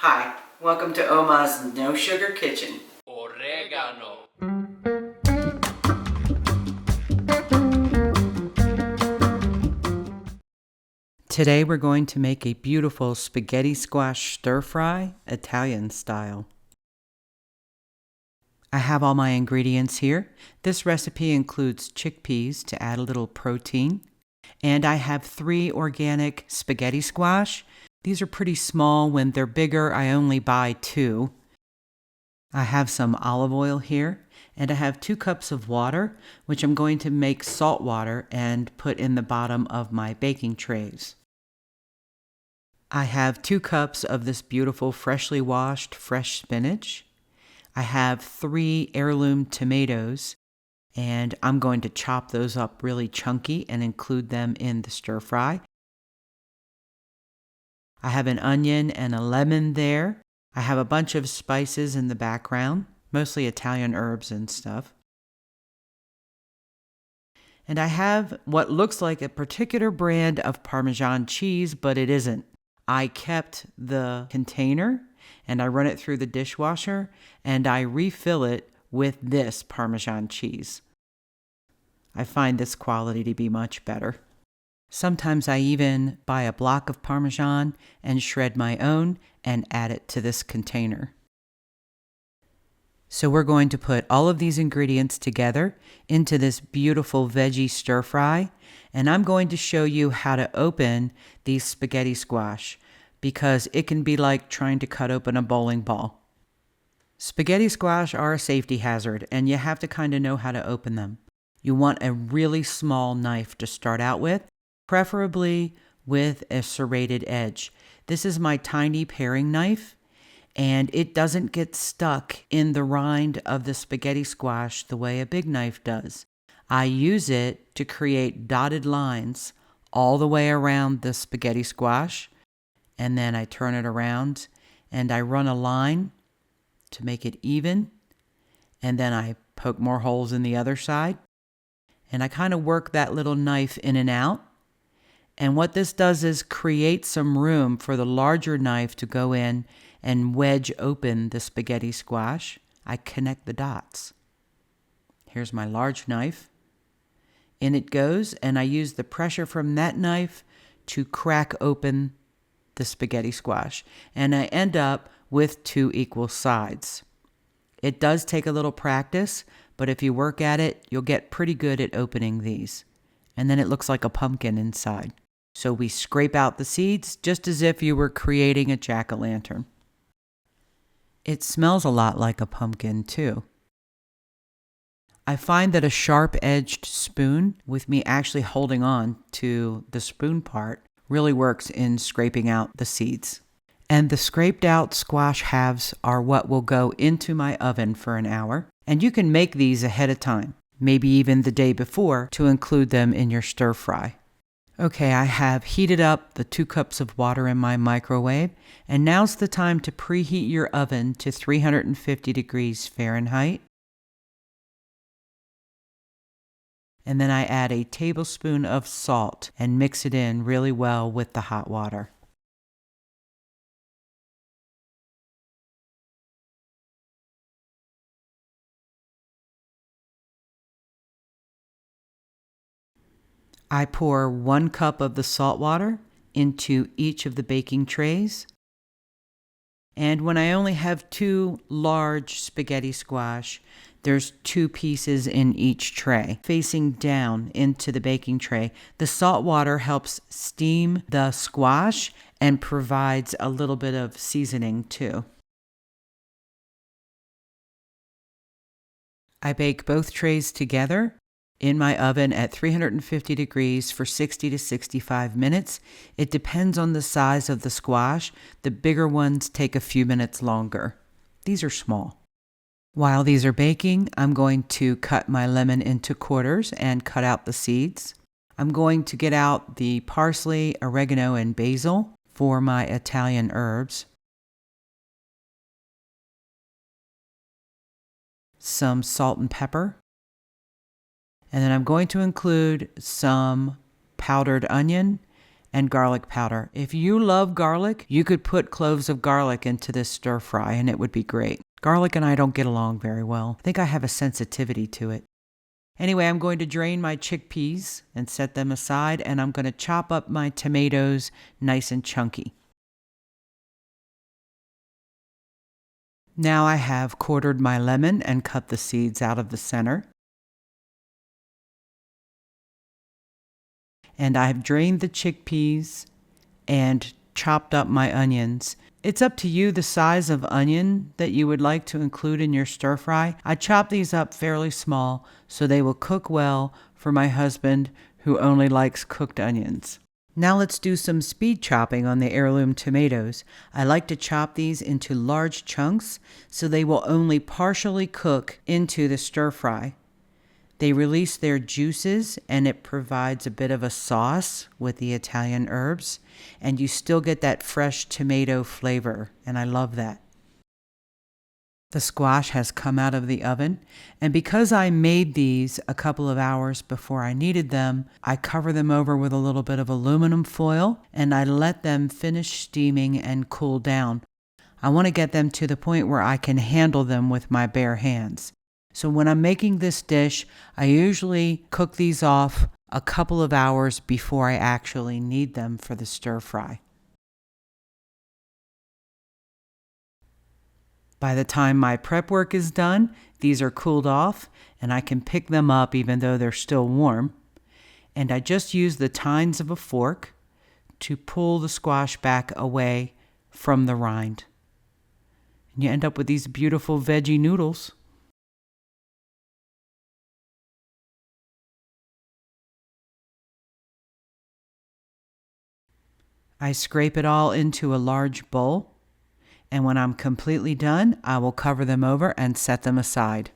Hi, welcome to Oma's No Sugar Kitchen. Oregano. Today we're going to make a beautiful spaghetti squash stir fry, Italian style. I have all my ingredients here. This recipe includes chickpeas to add a little protein. And I have 3 organic spaghetti squash. These are pretty small. When they're bigger, I only buy 2. I have some olive oil here, and I have 2 cups of water, which I'm going to make salt water and put in the bottom of my baking trays. I have 2 cups of this beautiful freshly washed fresh spinach. I have 3 heirloom tomatoes, and I'm going to chop those up really chunky and include them in the stir fry. I have an onion and a lemon there. I have a bunch of spices in the background, mostly Italian herbs and stuff. And I have what looks like a particular brand of Parmesan cheese, but it isn't. I kept the container and I run it through the dishwasher and I refill it with this Parmesan cheese. I find this quality to be much better. Sometimes I even buy a block of Parmesan and shred my own and add it to this container. So we're going to put all of these ingredients together into this beautiful veggie stir fry, and I'm going to show you how to open these spaghetti squash because it can be like trying to cut open a bowling ball. Spaghetti squash are a safety hazard, and you have to kind of know how to open them. You want a really small knife to start out with, preferably with a serrated edge. This is my tiny paring knife, and it doesn't get stuck in the rind of the spaghetti squash the way a big knife does. I use it to create dotted lines all the way around the spaghetti squash, and then I turn it around and I run a line to make it even, and then I poke more holes in the other side, and I kind of work that little knife in and out. And what this does is create some room for the larger knife to go in and wedge open the spaghetti squash. I connect the dots. Here's my large knife. In it goes, and I use the pressure from that knife to crack open the spaghetti squash. And I end up with 2 equal sides. It does take a little practice, but if you work at it, you'll get pretty good at opening these. And then it looks like a pumpkin inside. So we scrape out the seeds just as if you were creating a jack-o'-lantern. It smells a lot like a pumpkin too. I find that a sharp-edged spoon, with me actually holding on to the spoon part, really works in scraping out the seeds. And the scraped out squash halves are what will go into my oven for an hour. And you can make these ahead of time, maybe even the day before, to include them in your stir fry. Okay, I have heated up the 2 cups of water in my microwave, and now's the time to preheat your oven to 350 degrees Fahrenheit. And then I add a tablespoon of salt and mix it in really well with the hot water. I pour 1 cup of the salt water into each of the baking trays. And when I only have 2 large spaghetti squash, there's 2 pieces in each tray facing down into the baking tray. The salt water helps steam the squash and provides a little bit of seasoning too. I bake both trays together in my oven at 350 degrees for 60 to 65 minutes. It depends on the size of the squash. The bigger ones take a few minutes longer. These are small. While these are baking, I'm going to cut my lemon into quarters and cut out the seeds. I'm going to get out the parsley, oregano, and basil for my Italian herbs. Some salt and pepper. And then I'm going to include some powdered onion and garlic powder. If you love garlic, you could put cloves of garlic into this stir fry and it would be great. Garlic and I don't get along very well. I think I have a sensitivity to it. Anyway, I'm going to drain my chickpeas and set them aside, and I'm going to chop up my tomatoes nice and chunky. Now I have quartered my lemon and cut the seeds out of the center. And I've drained the chickpeas and chopped up my onions. It's up to you the size of onion that you would like to include in your stir fry. I chop these up fairly small so they will cook well for my husband who only likes cooked onions. Now let's do some speed chopping on the heirloom tomatoes. I like to chop these into large chunks so they will only partially cook into the stir fry. They release their juices and it provides a bit of a sauce with the Italian herbs, and you still get that fresh tomato flavor, and I love that. The squash has come out of the oven, and because I made these a couple of hours before I needed them, I cover them over with a little bit of aluminum foil and I let them finish steaming and cool down. I want to get them to the point where I can handle them with my bare hands. So when I'm making this dish, I usually cook these off a couple of hours before I actually need them for the stir fry. By the time my prep work is done, these are cooled off and I can pick them up even though they're still warm. And I just use the tines of a fork to pull the squash back away from the rind. And you end up with these beautiful veggie noodles. I scrape it all into a large bowl, and when I'm completely done, I will cover them over and set them aside.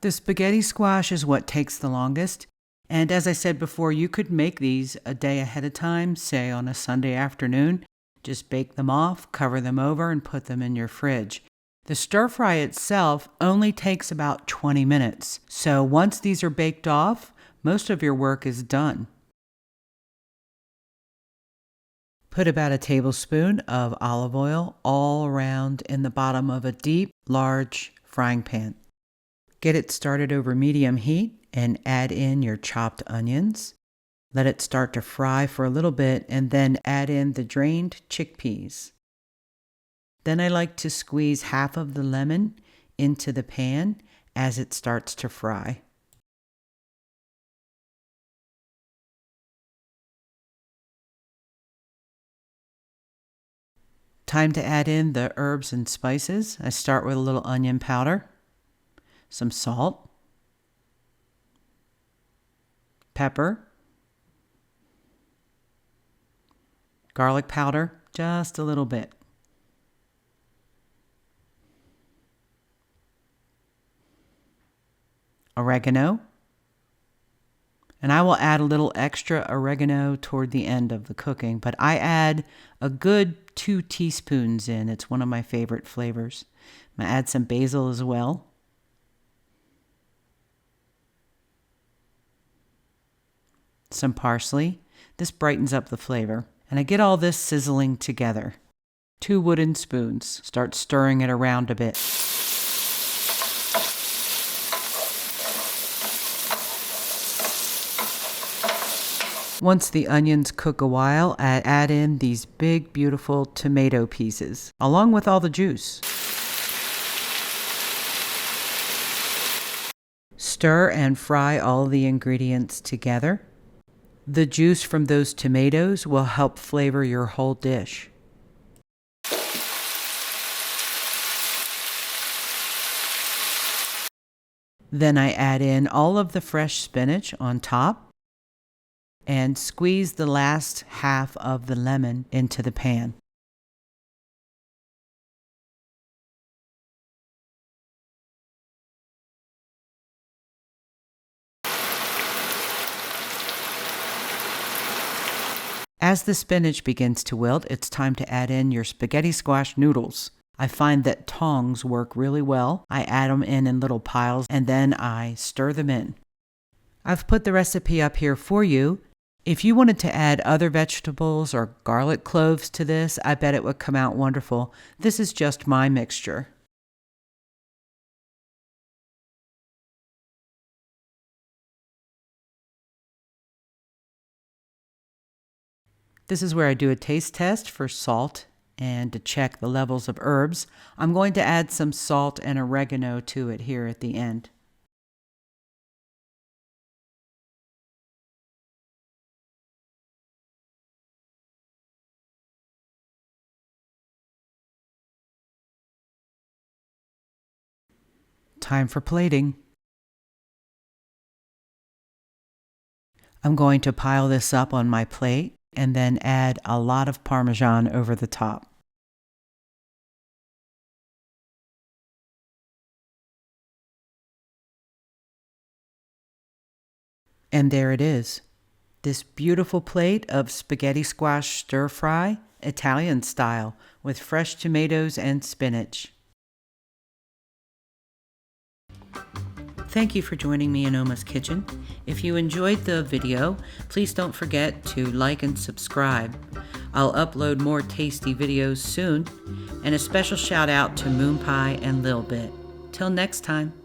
The spaghetti squash is what takes the longest, and as I said before, you could make these a day ahead of time, say on a Sunday afternoon. Just bake them off, cover them over, and put them in your fridge. The stir fry itself only takes about 20 minutes. So once these are baked off, most of your work is done. Put about a tablespoon of olive oil all around in the bottom of a deep, large frying pan. Get it started over medium heat and add in your chopped onions. Let it start to fry for a little bit and then add in the drained chickpeas. Then I like to squeeze half of the lemon into the pan as it starts to fry. Time to add in the herbs and spices. I start with a little onion powder, some salt, pepper, garlic powder, just a little bit. Oregano, and I will add a little extra oregano toward the end of the cooking, but I add a good 2 teaspoons in. It's one of my favorite flavors. I'm going to add some basil as well. Some parsley. This brightens up the flavor. And I get all this sizzling together. 2 wooden spoons. Start stirring it around a bit. Once the onions cook a while, I add in these big, beautiful tomato pieces, along with all the juice. Stir and fry all the ingredients together. The juice from those tomatoes will help flavor your whole dish. Then I add in all of the fresh spinach on top and squeeze the last half of the lemon into the pan. As the spinach begins to wilt, it's time to add in your spaghetti squash noodles. I find that tongs work really well. I add them in little piles and then I stir them in. I've put the recipe up here for you. If you wanted to add other vegetables or garlic cloves to this, I bet it would come out wonderful. This is just my mixture. This is where I do a taste test for salt and to check the levels of herbs. I'm going to add some salt and oregano to it here at the end. Time for plating. I'm going to pile this up on my plate and then add a lot of Parmesan over the top. And there it is. This beautiful plate of spaghetti squash stir fry, Italian style, with fresh tomatoes and spinach. Thank you for joining me in Oma's Kitchen. If you enjoyed the video, please don't forget to like and subscribe. I'll upload more tasty videos soon, and a special shout out to Moon Pie and Lil Bit. Till next time.